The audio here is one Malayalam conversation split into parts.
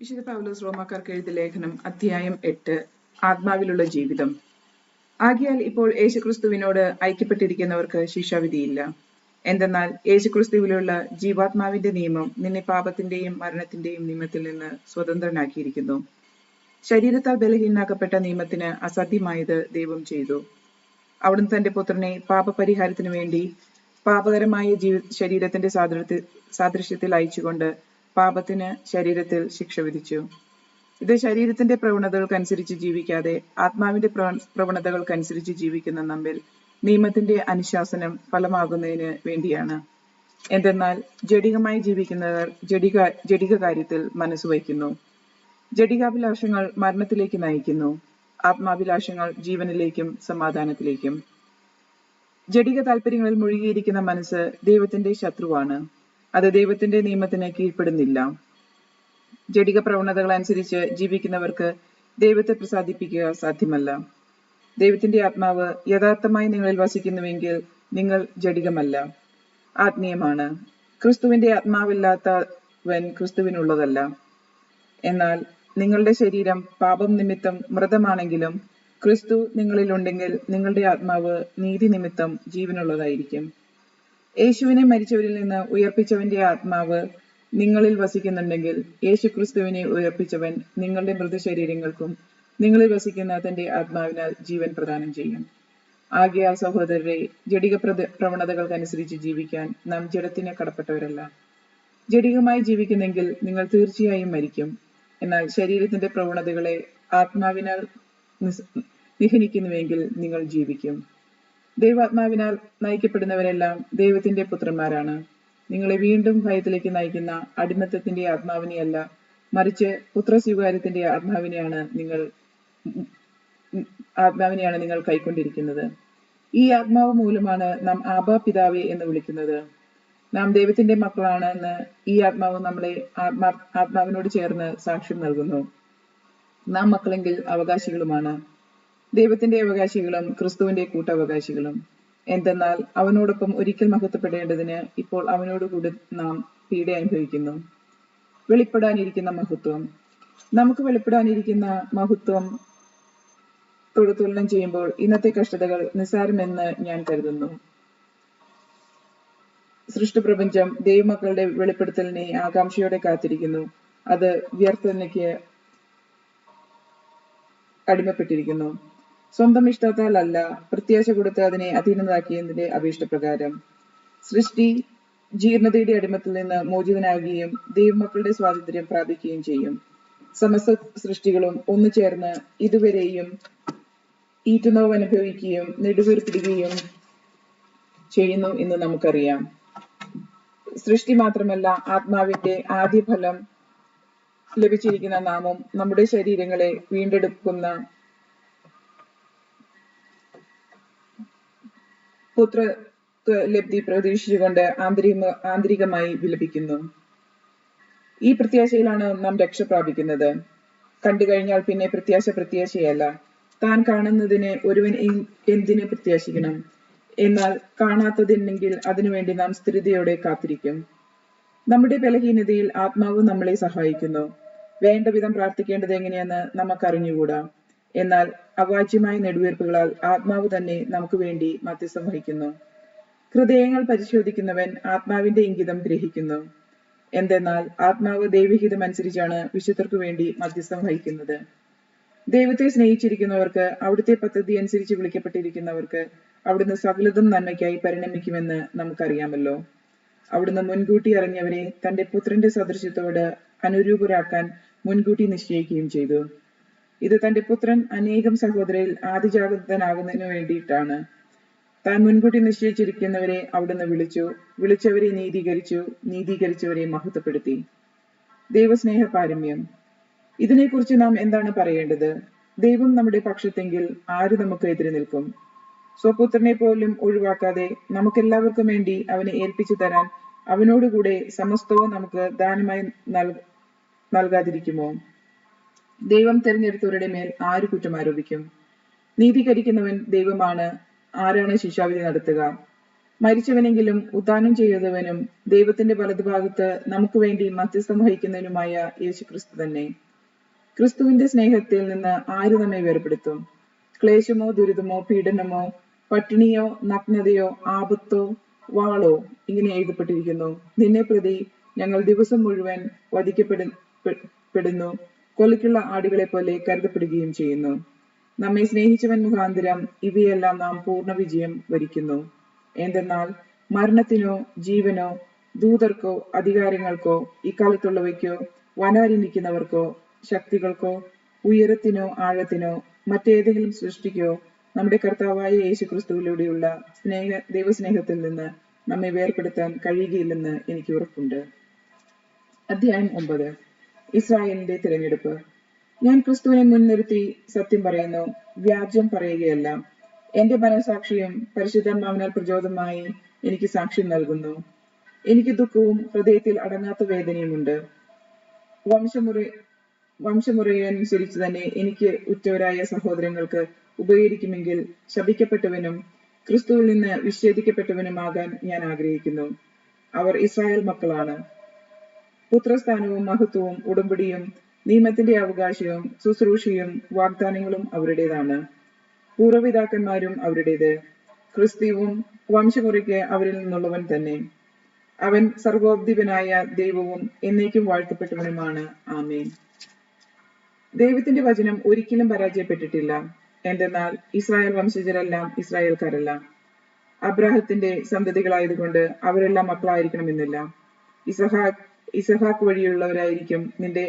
വിശുദ്ധ പൗലോസ് റോമാക്കാർക്ക് എഴുതിയ ലേഖനം അധ്യായം 8 ആത്മാവിലുള്ള ജീവിതം. ആകയാൽ ഇപ്പോൾ യേശുക്രിസ്തുവിനോട് ഐക്യപ്പെട്ടിരിക്കുന്നവർക്ക് ശിക്ഷാവിധിയില്ല. എന്തെന്നാൽ യേശുക്രിസ്തുവിലുള്ള ജീവാത്മാവിന്റെ നിയമം നിന്നെ പാപത്തിന്റെയും മരണത്തിന്റെയും നിയമത്തിൽ നിന്ന് സ്വതന്ത്രനാക്കിയിരിക്കുന്നു. ശരീരത്താൽ ബലഹീനനാക്കപ്പെട്ട നിയമത്തിന് അസാധ്യമായത് ദൈവം ചെയ്തു. അവിടുന്ന് തന്റെ പുത്രനെ പാപപരിഹാരത്തിനു വേണ്ടി പാപകരമായ ശരീരത്തിന്റെ സാദൃശ്യത്തിൽ അയച്ചുകൊണ്ട് പാപത്തിന് ശരീരത്തിൽ ശിക്ഷ വിധിച്ചു. ഇത് ശരീരത്തിന്റെ പ്രവണതകൾക്കനുസരിച്ച് ജീവിക്കാതെ ആത്മാവിന്റെ പ്രവണതകൾക്കനുസരിച്ച് ജീവിക്കുന്ന നമ്മിൽ നിയമത്തിന്റെ അനുശാസനം ഫലമാകുന്നതിന് വേണ്ടിയാണ്. എന്തെന്നാൽ ജഡികമായി ജീവിക്കുന്നവർ ജഡിക കാര്യത്തിൽ മനസ്സുവയ്ക്കുന്നു. ജഡികാഭിലാഷങ്ങൾ മരണത്തിലേക്ക് നയിക്കുന്നു, ആത്മാഭിലാഷങ്ങൾ ജീവനിലേക്കും സമാധാനത്തിലേക്കും. ജഡിക താല്പര്യങ്ങളിൽ മുഴുകിയിരിക്കുന്ന മനസ്സ് ദൈവത്തിന്റെ ശത്രുവാണ്. അത് ദൈവത്തിന്റെ നിയമത്തിന് കീഴ്പ്പെടുന്നില്ല. ജഡിക പ്രവണതകൾ അനുസരിച്ച് ജീവിക്കുന്നവർക്ക് ദൈവത്തെ പ്രസാദിപ്പിക്കുക സാധ്യമല്ല. ദൈവത്തിന്റെ ആത്മാവ് യഥാർത്ഥമായി നിങ്ങളിൽ വസിക്കുന്നുവെങ്കിൽ നിങ്ങൾ ജഡികമല്ല, ആത്മീയമാണ്. ക്രിസ്തുവിന്റെ ആത്മാവില്ലാത്തവൻ ക്രിസ്തുവിനുള്ളതല്ല. എന്നാൽ നിങ്ങളുടെ ശരീരം പാപം നിമിത്തം മൃതമാണെങ്കിലും ക്രിസ്തു നിങ്ങളിലുണ്ടെങ്കിൽ നിങ്ങളുടെ ആത്മാവ് നീതി നിമിത്തം ജീവനുള്ളതായിരിക്കും. യേശുവിനെ മരിച്ചവരിൽ നിന്ന് ഉയർപ്പിച്ചവന്റെ ആത്മാവ് നിങ്ങളിൽ വസിക്കുന്നുണ്ടെങ്കിൽ യേശു ക്രിസ്തുവിനെ ഉയർപ്പിച്ചവൻ നിങ്ങളുടെ മൃതശരീരങ്ങൾക്കും നിങ്ങളിൽ വസിക്കുന്ന തന്റെ ആത്മാവിനാൽ ജീവൻ പ്രദാനം ചെയ്യും. ആകയാൽ സഹോദരരെ, ജഡിക പ്രവണതകൾക്കനുസരിച്ച് ജീവിക്കാൻ നാം ജഡത്തിന് കടപ്പെട്ടവരല്ല. ജഡികമായി ജീവിക്കുന്നെങ്കിൽ നിങ്ങൾ തീർച്ചയായും മരിക്കും. എന്നാൽ ശരീരത്തിന്റെ പ്രവണതകളെ ആത്മാവിനാൽ നിഹനിക്കുന്നുവെങ്കിൽ നിങ്ങൾ ജീവിക്കും. ദൈവാത്മാവിനാൽ നയിക്കപ്പെടുന്നവരെല്ലാം ദൈവത്തിന്റെ പുത്രന്മാരാണ്. നിങ്ങളെ വീണ്ടും ഭയത്തിലേക്ക് നയിക്കുന്ന അടിമത്തത്തിന്റെ ആത്മാവിനെയല്ല, മറിച്ച് പുത്രസ്വീകാര്യത്തിന്റെ ആത്മാവിനെയാണ് നിങ്ങൾ കൈക്കൊണ്ടിരിക്കുന്നത്. ഈ ആത്മാവ് മൂലമാണ് നാം ആബാ പിതാവേ എന്ന് വിളിക്കുന്നത്. നാം ദൈവത്തിന്റെ മക്കളാണെന്ന് ഈ ആത്മാവ് നമ്മളെ ആത്മാവിനോട് ചേർന്ന് സാക്ഷ്യം നൽകുന്നു. നാം മക്കളെങ്കിൽ അവകാശികളുമാണ്, ദൈവത്തിന്റെ അവകാശികളും ക്രിസ്തുവിന്റെ കൂട്ടവകാശികളും. എന്തെന്നാൽ അവനോടൊപ്പം ഒരിക്കൽ മഹത്വപ്പെടേണ്ടതിന് ഇപ്പോൾ അവനോടുകൂടി നാം പീഡ അനുഭവിക്കുന്നു. വെളിപ്പെടാനിരിക്കുന്ന മഹത്വം. നമുക്ക് വെളിപ്പെടാനിരിക്കുന്ന മഹത്വം തുലനം ചെയ്യുമ്പോൾ ഇന്നത്തെ കഷ്ടതകൾ നിസ്സാരമെന്ന് ഞാൻ കരുതുന്നു. സൃഷ്ടപ്രപഞ്ചം ദൈവമക്കളുടെ വെളിപ്പെടുത്തലിനെ ആകാംക്ഷയോടെ കാത്തിരിക്കുന്നു. അത് വ്യർത്ഥതയ്ക്ക് അടിമപ്പെട്ടിരിക്കുന്നു. സ്വന്തം ഇഷ്ടത്താൽ അല്ല, പ്രത്യാശ കൊടുത്ത് അതിനെ അധീനതാക്കിയതിന്റെ അഭീഷ്ടപ്രകാരം. സൃഷ്ടി ജീർണതയുടെ അടിമത്തിൽ നിന്ന് മോചിതനാകുകയും ദൈവമക്കളുടെ സ്വാതന്ത്ര്യം പ്രാപിക്കുകയും ചെയ്യും. സമസ്ത സൃഷ്ടികളും ഒന്നു ചേർന്ന് ഇതുവരെയും ഈറ്റുനോവ് അനുഭവിക്കുകയും നെടുവീർപ്പിടുകയും ചെയ്യുന്നു എന്ന് നമുക്കറിയാം. സൃഷ്ടി മാത്രമല്ല, ആത്മാവിന്റെ ആദ്യ ഫലം ലഭിച്ചിരിക്കുന്ന നാമും നമ്മുടെ ശരീരങ്ങളെ വീണ്ടെടുക്കുന്ന പുത്രത്വ ലബ്ധി പ്രതീക്ഷിച്ചുകൊണ്ട് ആന്തരികമായി വിലപിക്കുന്നു. ഈ പ്രത്യാശയിലാണ് നാം രക്ഷ പ്രാപിക്കുന്നത്. കണ്ടു കഴിഞ്ഞാൽ പിന്നെ പ്രത്യാശയല്ല. താൻ കാണുന്നതിന് ഒരുവൻ എന്തിന് പ്രത്യാശിക്കണം? എന്നാൽ കാണാത്തതിനെങ്കിൽ അതിനുവേണ്ടി നാം സ്ഥിരതയോടെ കാത്തിരിക്കും. നമ്മുടെ ബലഹീനതയിൽ ആത്മാവ് നമ്മളെ സഹായിക്കുന്നു. വേണ്ട വിധം പ്രാർത്ഥിക്കേണ്ടത് എങ്ങനെയെന്ന് നമുക്കറിഞ്ഞുകൂടാ. എന്നാൽ അവാച്യമായ നെടുവീർപ്പുകളാൽ ആത്മാവ് തന്നെ നമുക്ക് വേണ്ടി മധ്യസ്ഥം വഹിക്കുന്നു. ഹൃദയങ്ങൾ പരിശോധിക്കുന്നവൻ ആത്മാവിന്റെ ഇംഗിതം ഗ്രഹിക്കുന്നു. എന്തെന്നാൽ ആത്മാവ് ദൈവഹിതം അനുസരിച്ചാണ് വിശുദ്ധർക്കു വേണ്ടി മധ്യസ്ഥം വഹിക്കുന്നത്. ദൈവത്തെ സ്നേഹിച്ചിരിക്കുന്നവർക്ക്, അവിടുത്തെ പദ്ധതി അനുസരിച്ച് വിളിക്കപ്പെട്ടിരിക്കുന്നവർക്ക് അവിടുന്ന് സകലതും നന്മയ്ക്കായി പരിണമിക്കുമെന്ന് നമുക്കറിയാമല്ലോ. അവിടുന്ന് മുൻകൂട്ടി അറിഞ്ഞവരെ തന്റെ പുത്രന്റെ സദൃശ്യത്തോട് അനുരൂപരാക്കാൻ മുൻകൂട്ടി നിശ്ചയിക്കുകയും ചെയ്തു. ഇത് തന്റെ പുത്രൻ അനേകം സഹോദരരിൽ ആദിജാതനാകുന്നതിനു വേണ്ടിയിട്ടാണ്. താൻ മുൻകൂട്ടി നിശ്ചയിച്ചിരിക്കുന്നവരെ അവിടുന്ന് വിളിച്ചവരെ നീതീകരിച്ചവരെ മഹത്വപ്പെടുത്തി. ദൈവസ്നേഹ പാരമ്യം. ഇതിനെക്കുറിച്ച് നാം എന്താണ് പറയേണ്ടത്? ദൈവം നമ്മുടെ പക്ഷത്തെങ്കിൽ ആര് നമുക്ക് എതിരെ നിൽക്കും? സ്വപുത്രനെ പോലും ഒഴിവാക്കാതെ നമുക്കെല്ലാവർക്കും വേണ്ടി അവനെ ഏൽപ്പിച്ചു തരാൻ അവനോടുകൂടെ സമസ്തവും നമുക്ക് ദാനമായി നൽകാതിരിക്കുമോ? ദൈവം തിരഞ്ഞെടുത്തവരുടെ മേൽ ആര് കുറ്റം ആരോപിക്കും? നീതീകരിക്കുന്നവൻ ദൈവമാണ്. ആരാണ് ശിക്ഷാവിധി നടത്തുക? മരിച്ചവനെങ്കിലും ഉദ്ധാനം ചെയ്തവനും ദൈവത്തിന്റെ വലതുഭാഗത്ത് നമുക്ക് വേണ്ടി മധ്യസ്ഥം വഹിക്കുന്നതിനുമായ യേശുക്രിസ്തു തന്നെ. ക്രിസ്തുവിന്റെ സ്നേഹത്തിൽ നിന്ന് ആര് നമ്മെ വേർപെടുത്തും? ക്ലേശമോ, ദുരിതമോ, പീഡനമോ, പട്ടിണിയോ, നഗ്നതയോ, ആപത്തോ, വാളോ? ഇങ്ങനെ എഴുതപ്പെട്ടിരിക്കുന്നു, നിന്നെ പ്രതി ഞങ്ങൾ ദിവസം മുഴുവൻ വധിക്കപ്പെടുന്നു, കൊലയ്ക്കുള്ള ആടുകളെ പോലെ കരുതപ്പെടുകയും ചെയ്യുന്നു. നമ്മെ സ്നേഹിച്ചവൻ മുഖാന്തരം ഇവയെല്ലാം നാം പൂർണ്ണ വിജയം വരിക്കുന്നു. എന്തെന്നാൽ മരണത്തിനോ ജീവനോ ദൂതർക്കോ അധികാരങ്ങൾക്കോ ഇക്കാലത്തുള്ളവയ്ക്കോ വരാനിരിക്കുന്നവർക്കോ ശക്തികൾക്കോ ഉയരത്തിനോ ആഴത്തിനോ മറ്റേതെങ്കിലും സൃഷ്ടിക്കോ നമ്മുടെ കർത്താവായ യേശുക്രിസ്തുവിലൂടെയുള്ള ദൈവസ്നേഹത്തിൽ നിന്ന് നമ്മെ വേർപെടുത്താൻ കഴിയുകയില്ലെന്ന് എനിക്ക് ഉറപ്പുണ്ട്. അധ്യായം 9. ഇസ്രായേലിന്റെ തിരഞ്ഞെടുപ്പ്. ഞാൻ ക്രിസ്തുവിനെ മുൻനിർത്തി സത്യം പറയുന്നു, വ്യാജം പറയുകയല്ല. എന്റെ മനസാക്ഷിയും പരിശുദ്ധാത്മാവിനാൽ പ്രചോദനമായി എനിക്ക് സാക്ഷ്യം നൽകുന്നു. എനിക്ക് ദുഃഖവും ഹൃദയത്തിൽ അടങ്ങാത്ത വേദനയുമുണ്ട്. വംശമുറയനുസരിച്ച് തന്നെ എനിക്ക് ഉറ്റവരായ സഹോദരങ്ങൾക്ക് ഉപകരിക്കുമെങ്കിൽ ശപിക്കപ്പെട്ടവനും ക്രിസ്തുവിൽ നിന്ന് വിച്ഛേദിക്കപ്പെട്ടവനുമാകാൻ ഞാൻ ആഗ്രഹിക്കുന്നു. അവർ ഇസ്രായേൽ മക്കളാണ്. പുത്രസ്ഥാനവും മഹത്വവും ഉടമ്പടിയും നിയമത്തിന്റെ അവകാശവും ശുശ്രൂഷയും വാഗ്ദാനങ്ങളും അവരുടേതാണ്. പൂർവ്വപിതാക്കന്മാരും അവരുടേത്. ക്രിസ്തുവും വംശമുറയ്ക്ക് അവരിൽ നിന്നുള്ളവൻ തന്നെ. അവൻ സർവോദ്ദീപനായ ദൈവവും എന്നേക്കും വാഴ്ത്തപ്പെട്ടവനുമാണ്. ആമേൻ. ദൈവത്തിന്റെ വചനം ഒരിക്കലും പരാജയപ്പെട്ടിട്ടില്ല. എന്തെന്നാൽ ഇസ്രായേൽ വംശജരെല്ലാം ഇസ്രായേൽക്കാരല്ല. അബ്രാഹത്തിന്റെ സന്തതികളായതുകൊണ്ട് അവരെല്ലാം മക്കളായിരിക്കണമെന്നില്ല. ഇസഹാക്ക് വഴിയുള്ളവരായിരിക്കും നിന്റെ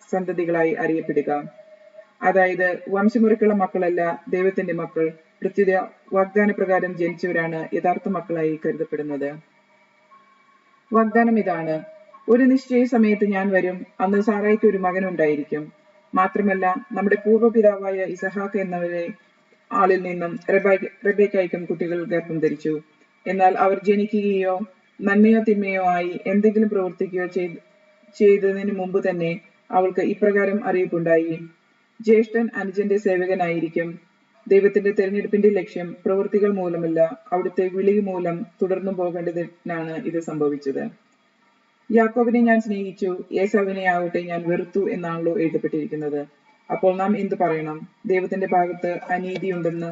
സന്തതികളായി അറിയപ്പെടുക. അതായത് വംശമുറയ്ക്കുള്ള മക്കളല്ല ദൈവത്തിന്റെ മക്കൾ, പ്രത്യുത വാഗ്ദാന പ്രകാരം ജനിച്ചവരാണ് യഥാർത്ഥ മക്കളായി കരുതപ്പെടുന്നത്. വാഗ്ദാനം ഇതാണ്: ഒരു നിശ്ചയ സമയത്ത് ഞാൻ വരും, അന്ന് സാറായ്ക്ക് ഒരു മകനുണ്ടായിരിക്കും. മാത്രമല്ല, നമ്മുടെ പൂർവ്വപിതാവായ ഇസഹാക്ക് എന്നവരെ ആളിൽ നിന്നും റെബേക്കായ്ക്കും കുട്ടികൾ ഗർഭം ധരിച്ചു. എന്നാൽ അവർ ജനിക്കുകയോ നന്മയോ തിന്മയോ ആയി എന്തെങ്കിലും പ്രവർത്തിക്കുകയോ ചെയ്തതിനു മുമ്പ് തന്നെ അവൾക്ക് ഇപ്രകാരം അറിയിപ്പുണ്ടായി: ജ്യേഷ്ഠൻ അനുജന്റെ സേവകനായിരിക്കും. ദൈവത്തിന്റെ തെരഞ്ഞെടുപ്പിന്റെ ലക്ഷ്യം പ്രവൃത്തികൾ മൂലമല്ല, അവിടുത്തെ വിളി മൂലം തുടർന്നു പോകേണ്ടതിനാണ് ഇത് സംഭവിച്ചത്. യാക്കോബിനെ ഞാൻ സ്നേഹിച്ചു, ഏസാവിനെ ആവട്ടെ ഞാൻ വെറുത്തു എന്നാണല്ലോ എഴുതപ്പെട്ടിരിക്കുന്നത്. അപ്പോൾ നാം എന്തു പറയണം? ദൈവത്തിന്റെ ഭാഗത്ത് അനീതിയുണ്ടെന്ന്?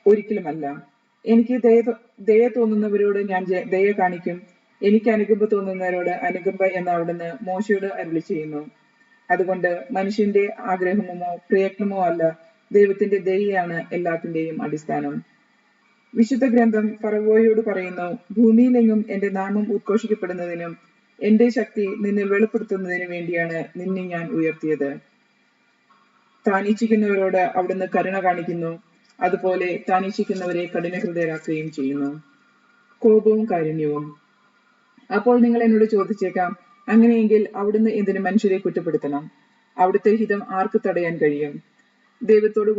ഒരിക്കലുമല്ല. എനിക്ക് ദയ തോന്നുന്നവരോട് ഞാൻ ദയ കാണിക്കും, എനിക്ക് അനുകമ്പ തോന്നുന്നവരോട് അനുകമ്പ എന്ന് അവിടുന്ന് മോശയോട് അരുളി ചെയ്യുന്നു. അതുകൊണ്ട് മനുഷ്യന്റെ ആഗ്രഹമോ പ്രയത്നമോ അല്ല, ദൈവത്തിന്റെ ദയയാണ് എല്ലാത്തിന്റെയും അടിസ്ഥാനം. വിശുദ്ധ ഗ്രന്ഥം ഫറവോയോട് പറയുന്നു, ഭൂമിയിലെങ്ങും എന്റെ നാമം ഉദ്ഘോഷിക്കപ്പെടുന്നതിനും എന്റെ ശക്തി നിന്നിൽ വെളിപ്പെടുത്തുന്നതിനു വേണ്ടിയാണ് നിന്നെ ഞാൻ ഉയർത്തിയത്. താനിച്ഛിക്കുന്നവരോട് അവിടുന്ന് കരുണ കാണിക്കുന്നു, അതുപോലെ താനിച്ഛിക്കുന്നവരെ കഠിനഹൃദയരാക്കുകയും ചെയ്യുന്നു. കോപവും കാരുണ്യവും. അപ്പോൾ നിങ്ങൾ എന്നോട് ചോദിച്ചേക്കാം, അങ്ങനെയെങ്കിൽ അവിടുന്ന് എന്തിനു മനുഷ്യരെ കുറ്റപ്പെടുത്തണം? അവിടുത്തെ ഹിതം ആർക്ക് തടയാൻ കഴിയും? ദൈവത്തോട്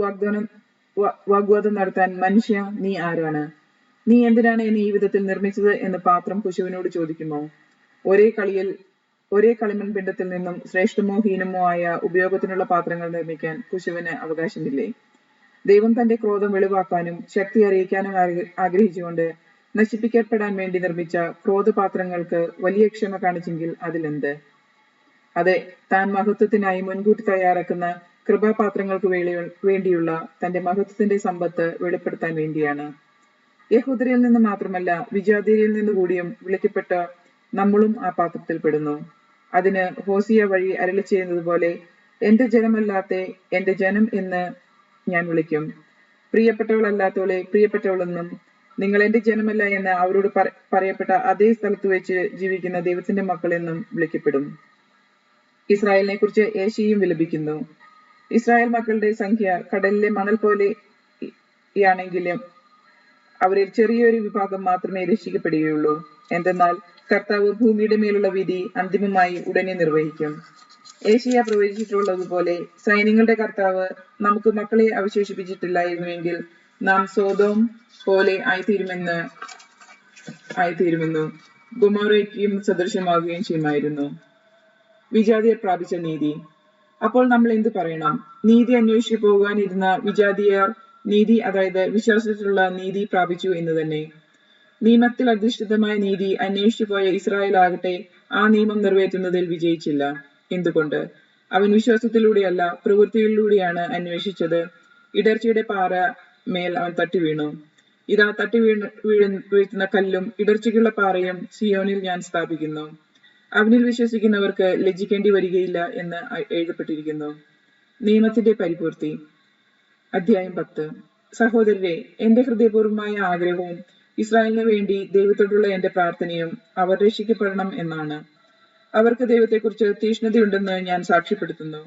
വാഗ്വാദം നടത്താൻ മനുഷ്യ, നീ ആരാണ്? നീ എന്തിനാണ് എന്നെ ഈ വിധത്തിൽ നിർമ്മിച്ചത് എന്ന് പാത്രം പശുവിനോട് ചോദിക്കുമോ? ഒരേ കളിമൺ പിണ്ഡത്തിൽ നിന്നും ശ്രേഷ്ഠമോ ഹീനമോ ആയ ഉപയോഗത്തിനുള്ള പാത്രങ്ങൾ നിർമ്മിക്കാൻ പശുവിന് അവകാശമില്ലേ? ദൈവം തന്റെ ക്രോധം വെളിവാക്കാനും ശക്തി അറിയിക്കാനും ആഗ്രഹിച്ചുകൊണ്ട് നശിപ്പിക്കപ്പെടാൻ വേണ്ടി നിർമ്മിച്ച ക്രോധപാത്രങ്ങൾക്ക് വലിയ ക്ഷമ കാണിച്ചെങ്കിൽ അതിലെന്ത്? അതെ, താൻ മഹത്വത്തിനായി മുൻകൂട്ടി തയ്യാറാക്കുന്ന കൃപാപാത്രങ്ങൾക്ക് വേണ്ടിയുള്ള തന്റെ മഹത്വത്തിന്റെ സമ്പത്ത് വെളിപ്പെടുത്താൻ വേണ്ടിയാണ്. യഹൂദരിൽ നിന്ന് മാത്രമല്ല, വിജാതിയരിൽ നിന്ന് കൂടിയും വിളിക്കപ്പെട്ട നമ്മളും ആ പാത്രത്തിൽ പെടുന്നു. അതിന് ഹോസിയ വഴി അരുളി ചെയ്യുന്നത് പോലെ, എന്റെ ജനമല്ലാത്ത എന്റെ ജനം എന്ന് ഞാൻ വിളിക്കും, പ്രിയപ്പെട്ടവളല്ലാത്തവളെ പ്രിയപ്പെട്ടവളെന്നും. നിങ്ങൾ എന്റെ ജനമല്ല എന്ന് അവരോട് പറയപ്പെട്ട അതേ സ്ഥലത്ത് വെച്ച് ജീവിക്കുന്ന ദൈവത്തിന്റെ മക്കൾ എന്നും വിളിക്കപ്പെടും. ഇസ്രായേലിനെ കുറിച്ച് ഏശയ്യായും വിലപിക്കുന്നു. ഇസ്രായേൽ മക്കളുടെ സംഖ്യ കടലിലെ മണൽ പോലെയാണെങ്കിലും അവരിൽ ചെറിയൊരു വിഭാഗം മാത്രമേ രക്ഷിക്കപ്പെടുകയുള്ളൂ. എന്തെന്നാൽ കർത്താവ് ഭൂമിയുടെ മേലുള്ള വിധി അന്തിമമായി ഉടനെ നിർവഹിക്കും. ഏശയ്യാ പ്രവചിച്ചിട്ടുള്ളതുപോലെ, സൈന്യങ്ങളുടെ കർത്താവ് നമുക്ക് മക്കളെ അവശേഷിപ്പിച്ചിട്ടില്ലായിരുന്നുവെങ്കിൽ നാം സോദോം പോലെ ആയിത്തീരുമെന്നു ഗൊമോറയ്ക്കും സദൃശമാവുകയും ചെയ്യുമായിരുന്നു. വിജാതിയർ പ്രാപിച്ച നീതി. അപ്പോൾ നമ്മൾ എന്തു പറയണം? നീതി അന്വേഷിച്ചു പോകുവാനിരുന്ന വിജാതിയർ നീതി, അതായത് വിശ്വാസത്തിലുള്ള നീതി പ്രാപിച്ചു എന്ന് തന്നെ. നിയമത്തിൽ അധിഷ്ഠിതമായ നീതി അന്വേഷിച്ചു പോയ ഇസ്രായേൽ ആകട്ടെ ആ നിയമം നിറവേറ്റുന്നതിൽ വിജയിച്ചില്ല. എന്തുകൊണ്ട്? അവൻ വിശ്വാസത്തിലൂടെയല്ല, പ്രവൃത്തിയിലൂടെയാണ് അന്വേഷിച്ചത്. ഇടർച്ചയുടെ പാറ മേൽ അവൻ തട്ടി വീണു. ഇതാ തട്ടി വീഴ്ത്തുന്ന കല്ലും ഇടർച്ചയ്ക്കുള്ള പാറയും സിയോനിൽ ഞാൻ സ്ഥാപിക്കുന്നു. അവനിൽ വിശ്വസിക്കുന്നവർക്ക് ലജ്ജിക്കേണ്ടി വരികയില്ല എന്ന് എഴുതപ്പെട്ടിരിക്കുന്നു. നിയമത്തിന്റെ പരിപൂർത്തി. അധ്യായം 10. സഹോദരരെ, എന്റെ ഹൃദയപൂർവമായ ആഗ്രഹവും ഇസ്രായേലിന് വേണ്ടി ദൈവത്തോടുള്ള എന്റെ പ്രാർത്ഥനയും അവർ രക്ഷിക്കപ്പെടണം എന്നാണ്. അവർക്ക് ദൈവത്തെക്കുറിച്ച് തീക്ഷ്ണതയുണ്ടെന്ന് ഞാൻ സാക്ഷ്യപ്പെടുത്തുന്നു.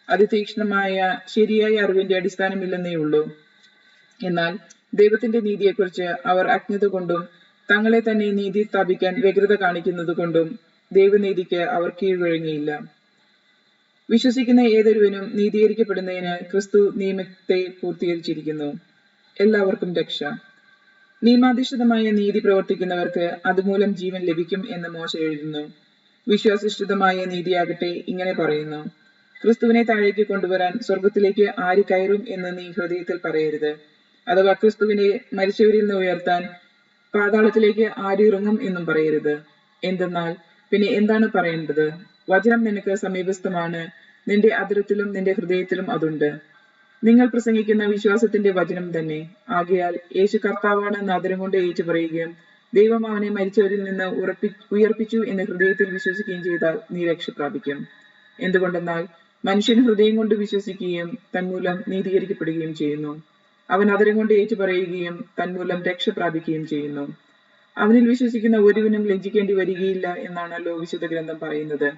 അതിതീക്ഷ്ണമായ ശരിയായ അറിവിന്റെ അടിസ്ഥാനമില്ലെന്നേ ഉള്ളൂ. എന്നാൽ ദൈവത്തിന്റെ നീതിയെക്കുറിച്ച് അവർ അജ്ഞത കൊണ്ടും തങ്ങളെ തന്നെ നീതി സ്ഥാപിക്കാൻ വ്യഗ്രത കാണിക്കുന്നത് കൊണ്ടും ദൈവനീതിക്ക് അവർ കീഴ്വഴങ്ങിയില്ല. വിശ്വസിക്കുന്ന ഏതൊരുവനും നീതീകരിക്കപ്പെടുന്നതിന് ക്രിസ്തു നിയമത്തെ പൂർത്തീകരിച്ചിരിക്കുന്നു. എല്ലാവർക്കും രക്ഷ. നിയമാധിഷ്ഠിതമായ നീതി പ്രവർത്തിക്കുന്നവർക്ക് അതുമൂലം ജീവൻ ലഭിക്കും എന്ന് മോശ എഴുതുന്നു. വിശ്വാസിഷ്ഠിതമായ നീതിയാകട്ടെ ഇങ്ങനെ പറയുന്നു: ക്രിസ്തുവിനെ താഴേക്ക് കൊണ്ടുവരാൻ സ്വർഗത്തിലേക്ക് ആര് കയറും എന്ന് നീ ഹൃദയത്തിൽ പറയരുത്. അഥവാ ക്രിസ്തുവിനെ മരിച്ചവരിൽ നിന്ന് ഉയർത്താൻ പാതാളത്തിലേക്ക് ആര് ഇറങ്ങും എന്നും പറയരുത്. എന്തെന്നാൽ പിന്നെ എന്താണ് പറയേണ്ടത്? വചനം നിനക്ക് സമീപസ്ഥമാണ്, നിന്റെ അധരത്തിലും നിന്റെ ഹൃദയത്തിലും അതുണ്ട്. നിങ്ങൾ പ്രസംഗിക്കുന്ന വിശ്വാസത്തിന്റെ വചനം തന്നെ. ആകയാൽ യേശു കർത്താവാണെന്ന് അധരം കൊണ്ട് ഏറ്റു പറയുകയും ദൈവം അവനെ മരിച്ചവരിൽ നിന്ന് ഉയർപ്പിച്ചു എന്ന് ഹൃദയത്തിൽ വിശ്വസിക്കുകയും ചെയ്താൽ നീ രക്ഷ പ്രാപിക്കും. എന്തുകൊണ്ടെന്നാൽ മനുഷ്യൻ ഹൃദയം കൊണ്ട് വിശ്വസിക്കുകയും തന്മൂലം നീതീകരിക്കപ്പെടുകയും ചെയ്യുന്നു. അവൻ അധരം കൊണ്ട് ഏറ്റു പറയുകയും തന്മൂലം രക്ഷ പ്രാപിക്കുകയും ചെയ്യുന്നു. അവനിൽ വിശ്വസിക്കുന്ന ഒരുവനും ലജ്ജിക്കേണ്ടി വരികയില്ല എന്നാണല്ലോ വിശുദ്ധ ഗ്രന്ഥം പറയുന്നത്.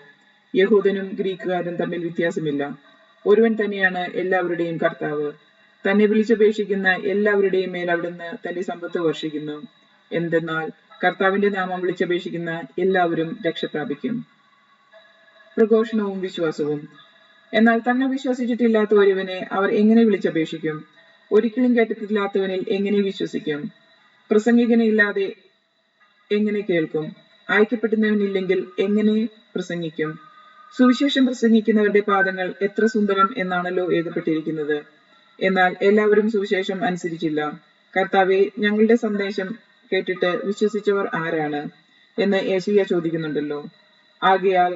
യഹൂദനും ഗ്രീക്കുകാരും തമ്മിൽ വ്യത്യാസമില്ല. ഒരുവൻ തന്നെയാണ് എല്ലാവരുടെയും കർത്താവ്. തന്നെ വിളിച്ചപേക്ഷിക്കുന്ന എല്ലാവരുടെയും മേൽ അവിടുന്ന് തന്റെ സമ്പത്ത് വർഷിക്കുന്നു. എന്തെന്നാൽ കർത്താവിന്റെ നാമം വിളിച്ചപേക്ഷിക്കുന്ന എല്ലാവരും രക്ഷ പ്രാപിക്കും. പ്രഘോഷണവും വിശ്വാസവും. എന്നാൽ തന്നെ വിശ്വസിച്ചിട്ടില്ലാത്ത ഒരുവനെ അവർ എങ്ങനെ വിളിച്ചപേക്ഷിക്കും? ഒരിക്കലും കേട്ടിട്ടില്ലാത്തവനിൽ എങ്ങനെ വിശ്വസിക്കും? പ്രസംഗികനില്ലാതെ എങ്ങനെ കേൾക്കും? അയക്കപ്പെടുന്നവനില്ലെങ്കിൽ എങ്ങനെ പ്രസംഗിക്കും? സുവിശേഷം പ്രസംഗിക്കുന്നവരുടെ പാദങ്ങൾ എത്ര സുന്ദരം എന്നാണല്ലോ എഴുതപ്പെട്ടിരിക്കുന്നത്. എന്നാൽ എല്ലാവരും സുവിശേഷം അനുസരിച്ചില്ല. കർത്താവെ, ഞങ്ങളുടെ സന്ദേശം കേട്ടിട്ട് വിശ്വസിച്ചവർ ആരാണ് എന്ന് യേശയ്യ ചോദിക്കുന്നുണ്ടല്ലോ. ആകയാൽ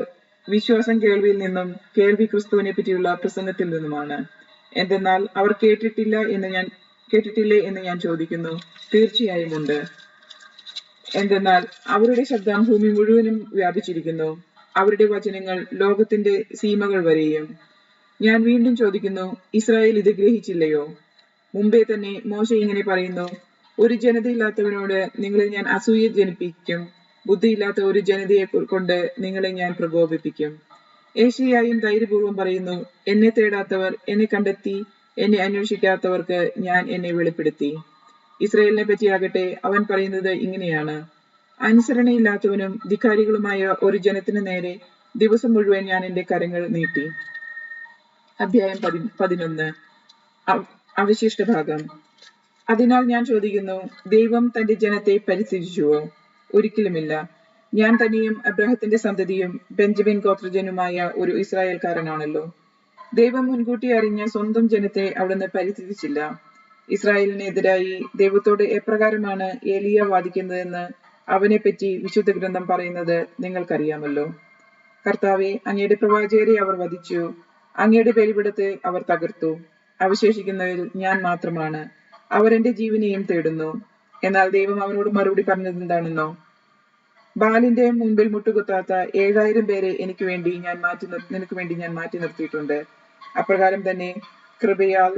വിശ്വാസം കേൾവിയിൽ നിന്നും, കേൾവി ക്രിസ്തുവിനെ പറ്റിയുള്ള പ്രസംഗത്തിൽ നിന്നുമാണ്. എന്തെന്നാൽ അവർ കേട്ടിട്ടില്ലേ എന്ന് ഞാൻ ചോദിക്കുന്നു. തീർച്ചയായും ഉണ്ട്. എന്തെന്നാൽ അവരുടെ ശബ്ദം ഭൂമി മുഴുവനും വ്യാപിച്ചിരിക്കുന്നു, അവരുടെ വചനങ്ങൾ ലോകത്തിന്റെ സീമകൾ വരെയും. ഞാൻ വീണ്ടും ചോദിക്കുന്നു, ഇസ്രായേൽ ഇത് ഗ്രഹിച്ചില്ലയോ? മുമ്പേ തന്നെ മോശ ഇങ്ങനെ പറയുന്നു: ഒരു ജനതയില്ലാത്തവനോട് നിങ്ങളെ ഞാൻ അസൂയ ജനിപ്പിക്കും, ബുദ്ധിയില്ലാത്ത ഒരു ജനതയെ കൊണ്ട് നിങ്ങളെ ഞാൻ പ്രകോപിപ്പിക്കും. യേശയ്യായും ധൈര്യപൂർവ്വം പറയുന്നു: എന്നെ തേടാത്തവർ എന്നെ കണ്ടെത്തി, എന്നെ അന്വേഷിക്കാത്തവർക്ക് ഞാൻ എന്നെ വെളിപ്പെടുത്തി. ഇസ്രായേലിനെ പറ്റിയാകട്ടെ അവൻ പറയുന്നത് ഇങ്ങനെയാണ്: അനുസരണയില്ലാത്തവനും ധിക്കാരികളുമായ ഒരു ജനത്തിനു നേരെ ദിവസം മുഴുവൻ ഞാൻ എന്റെ കരങ്ങൾ നീട്ടി. അധ്യായം 11. അവശിഷ്ട ഭാഗം. അതിനാൽ ഞാൻ ചോദിക്കുന്നു, ദൈവം തന്റെ ജനത്തെ പരിത്യജിച്ചുവോ? ഒരിക്കലുമില്ല. ഞാൻ തന്നെയും അബ്രാഹത്തിന്റെ സന്തതിയും ബെഞ്ചമിൻ ഗോത്രജനുമായ ഒരു ഇസ്രായേൽക്കാരനാണല്ലോ. ദൈവം മുൻകൂട്ടി അറിഞ്ഞ സ്വന്തം ജനത്തെ അവിടുന്ന് പരിത്യജിച്ചില്ല. ഇസ്രായേലിനെതിരായി ദൈവത്തോട് എപ്രകാരമാണ് ഏലിയ വാദിക്കുന്നതെന്ന് അവനെപ്പറ്റി വിശുദ്ധ ഗ്രന്ഥം പറയുന്നത് നിങ്ങൾക്കറിയാമല്ലോ. കർത്താവെ, അങ്ങയുടെ പ്രവാചകരെ അവർ വധിച്ചു, അങ്ങയുടെ ബലിപീഠത്തെ അവർ തകർത്തു. അവശേഷിക്കുന്നവരിൽ ഞാൻ മാത്രമാണ്, അവർ എന്റെ ജീവനെയും തേടുന്നു. എന്നാൽ ദൈവം അവനോട് മറുപടി പറഞ്ഞത് എന്താണെന്നോ? ബാലിന്റെ മുൻപിൽ മുട്ടുകുത്താത്ത 7000 പേരെ നിനക്ക് വേണ്ടി ഞാൻ മാറ്റി നിർത്തിയിട്ടുണ്ട്. അപ്രകാരം തന്നെ കൃപയാൽ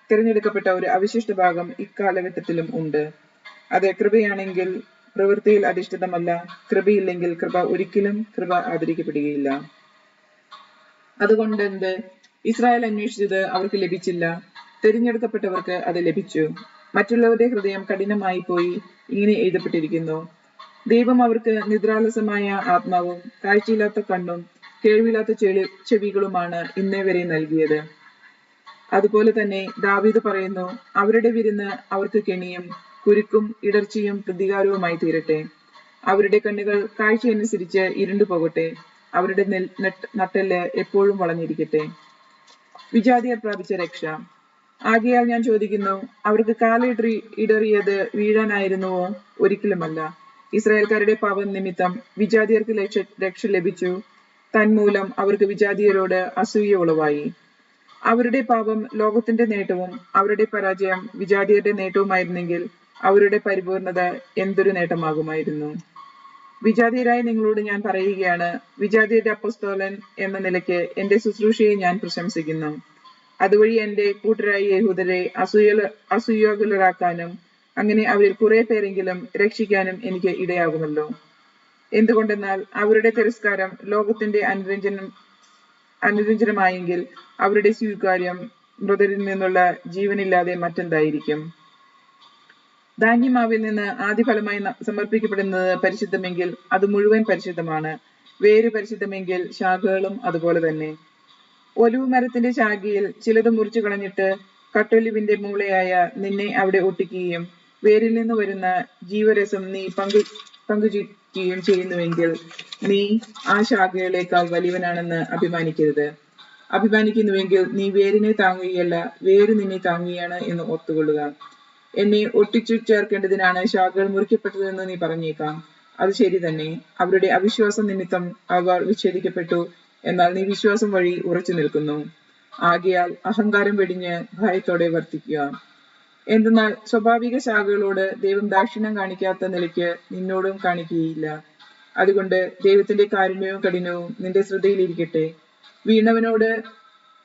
തിരഞ്ഞെടുക്കപ്പെട്ട ഒരു അവശിഷ്ട ഭാഗം ഇക്കാലഘട്ടത്തിലും ഉണ്ട്. അത് കൃപയാണെങ്കിൽ പ്രവൃത്തിയിൽ അധിഷ്ഠിതമല്ല, കൃപയില്ലെങ്കിൽ കൃപ ആദരിക്കപ്പെടുകയില്ല. അതുകൊണ്ടെന്ത്? ഇസ്രായേൽ അന്വേഷിച്ചത് അവർക്ക് ലഭിച്ചില്ല, തിരഞ്ഞെടുക്കപ്പെട്ടവർക്ക് അത് ലഭിച്ചു. മറ്റുള്ളവരുടെ ഹൃദയം കഠിനമായി പോയി. ഇങ്ങനെ എഴുതപ്പെട്ടിരിക്കുന്നു: ദൈവം അവർക്ക് നിദ്രാലസമായ ആത്മാവും കാഴ്ചയില്ലാത്ത കണ്ണും കേൾവിയില്ലാത്ത ചെവികളുമാണ് ഇന്നേ വരെ നൽകിയത്. അതുപോലെ തന്നെ ദാവീദ് പറയുന്നു: അവരുടെ വിരുന്ന് അവർക്ക് കെണിയും കുരുക്കും ഇടർച്ചയും പ്രതികാരവുമായി തീരട്ടെ. അവരുടെ കണ്ണുകൾ കാഴ്ചയനുസരിച്ച് ഇരുണ്ടു പോകട്ടെ, അവരുടെ നട്ടെല്ല് എപ്പോഴും വളഞ്ഞിരിക്കട്ടെ. വിജാതിയർ പ്രാപിച്ച രക്ഷ. ആകയാൽ ഞാൻ ചോദിക്കുന്നു, അവർക്ക് ഇടറിയത് വീഴാനായിരുന്നുവോ? ഒരിക്കലുമല്ല. ഇസ്രായേൽക്കാരുടെ പാപം നിമിത്തം വിജാതിയർക്ക് രക്ഷ ലഭിച്ചു. തന്മൂലം അവർക്ക് വിജാതിയരോട് അസൂയ ഉളവായി. അവരുടെ പാപം ലോകത്തിന്റെ നേട്ടവും അവരുടെ പരാജയം വിജാതിയരുടെ നേട്ടവുമായിരുന്നെങ്കിൽ അവരുടെ പരിപൂർണത എന്തൊരു നേട്ടമാകുമായിരുന്നു. വിജാതിയരായ നിങ്ങളോട് ഞാൻ പറയുകയാണ്, വിജാതിയരുടെ അപ്പോസ്തലൻ എന്ന നിലയ്ക്ക് എന്റെ ശുശ്രൂഷയെ ഞാൻ പ്രശംസിക്കുന്നു. അതുവഴി എന്റെ കൂട്ടരായ യഹൂദരെ അസൂയാകുലരാക്കാനും അങ്ങനെ അവരിൽ കുറെ പേരെങ്കിലും രക്ഷിക്കാനും എനിക്ക് ഇടയാകുമല്ലോ. എന്തുകൊണ്ടെന്നാൽ അവരുടെ തിരസ്കാരം ലോകത്തിന്റെ അനുരഞ്ജനമായെങ്കിൽ അവരുടെ സ്വീകാര്യം മൃതരിൽ നിന്നുള്ള ജീവനില്ലാതെ മറ്റെന്തായിരിക്കും? ധാന്യമാവിൽ നിന്ന് ആദ്യഫലമായി സമർപ്പിക്കപ്പെടുന്നത് പരിശുദ്ധമെങ്കിൽ അത് മുഴുവൻ പരിശുദ്ധമാണ്. വേര് പരിശുദ്ധമെങ്കിൽ ശാഖകളും അതുപോലെ തന്നെ. ഒലിവ് മരത്തിന്റെ ശാഖയിൽ ചിലത് മുറിച്ചു കളഞ്ഞിട്ട് കട്ടൊലിവിന്റെ മൂളയായ നിന്നെ അവിടെ ഒട്ടിക്കുകയും വേരിൽ നിന്ന് വരുന്ന ജീവരസം നീ പങ്കുചേരുകയും ചെയ്യുന്നുവെങ്കിൽ നീ ആ ശാഖകളേക്കാൾ വലിയവനാണെന്ന് അഭിമാനിക്കരുത്. അഭിമാനിക്കുന്നുവെങ്കിൽ നീ വേരിനെ താങ്ങുകയല്ല, വേര് നിന്നെ താങ്ങുകയാണ് എന്ന് ഓർത്തുകൊള്ളുക. എന്നെ ഒട്ടിച്ചു ചേർക്കേണ്ടതിനാണ് ശാഖകൾ മുറിക്കപ്പെട്ടതെന്ന് നീ പറഞ്ഞേക്കാം. അത് ശരി തന്നെ. അവരുടെ അവിശ്വാസം നിമിത്തം അവർ വിച്ഛേദിക്കപ്പെട്ടു. എന്നാൽ നീ വിശ്വാസം വഴി ഉറച്ചു നിൽക്കുന്നു. ആകയാൽ അഹങ്കാരം വെടിഞ്ഞ് ഭയത്തോടെ വർത്തിക്കുക. എന്തെന്നാൽ സ്വാഭാവിക ശാഖകളോട് ദൈവം ദാക്ഷിണ്യം കാണിക്കാത്ത നിലയ്ക്ക് നിന്നോടും കാണിക്കുകയില്ല. അതുകൊണ്ട് ദൈവത്തിന്റെ കാരുണ്യവും കഠിനവും നിന്റെ ശ്രദ്ധയിലിരിക്കട്ടെ. വീണവനോട്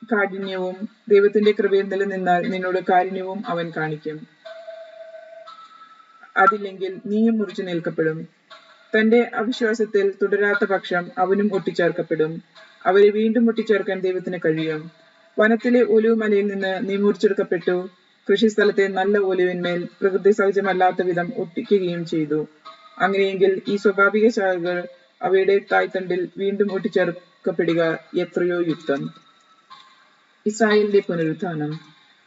കാഠിന്യവും ദൈവത്തിന്റെ കൃപയിൽ നിലനിന്നാൽ നിന്നോട് കാരുണ്യവും അവൻ കാണിക്കും. അതില്ലെങ്കിൽ നീയും മുറിച്ചു നിൽക്കപ്പെടും. തന്റെ അവിശ്വാസത്തിൽ തുടരാത്ത പക്ഷം അവനും ഒട്ടിച്ചേർക്കപ്പെടും. അവരെ വീണ്ടും ഒട്ടിച്ചേർക്കാൻ ദൈവത്തിന് കഴിയും. വനത്തിലെ ഒലിവ് മലയിൽ നിന്ന് നീ മുറിച്ചെടുക്കപ്പെട്ടു. കൃഷിസ്ഥലത്തെ നല്ല ഒലിവിന്മേൽ പ്രകൃതി സഹജമല്ലാത്ത വിധം ഒട്ടിക്കുകയും ചെയ്തു. അങ്ങനെയെങ്കിൽ ഈ സ്വാഭാവിക ശാഖകൾ അവയുടെ തായ്തണ്ടിൽ വീണ്ടും ഒട്ടിച്ചേർക്കപ്പെടുക എത്രയോ യുക്തം. ഇസ്രായേലിന്റെ പുനരുത്ഥാനം.